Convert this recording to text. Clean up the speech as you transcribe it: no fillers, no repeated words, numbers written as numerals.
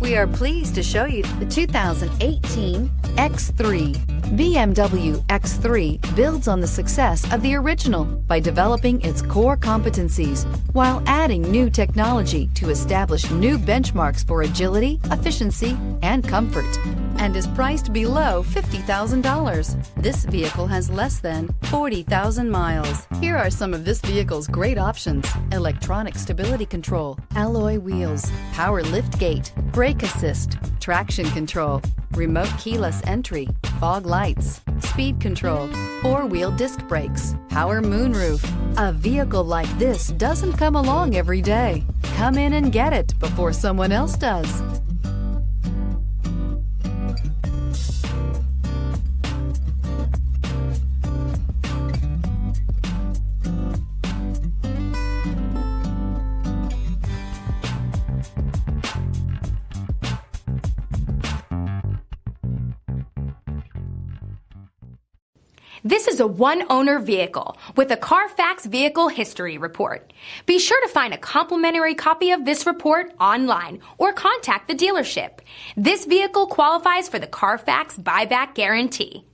We are pleased to show you the 2018 X3. BMW X3 builds on the success of the original by developing its core competencies while adding new technology to establish new benchmarks for agility, efficiency, and comfort, and is priced below $50,000. This vehicle has less than 40,000 miles. Here are some of this vehicle's great options: electronic stability control, alloy wheels, power lift gate, brake assist, traction control, remote keyless entry, fog lights, speed control, four-wheel disc brakes, power moonroof. A vehicle like this doesn't come along every day. Come in and get it before someone else does. This is a one-owner vehicle with a Carfax Vehicle History Report. Be sure to find a complimentary copy of this report online or contact the dealership. This vehicle qualifies for the Carfax Buyback Guarantee.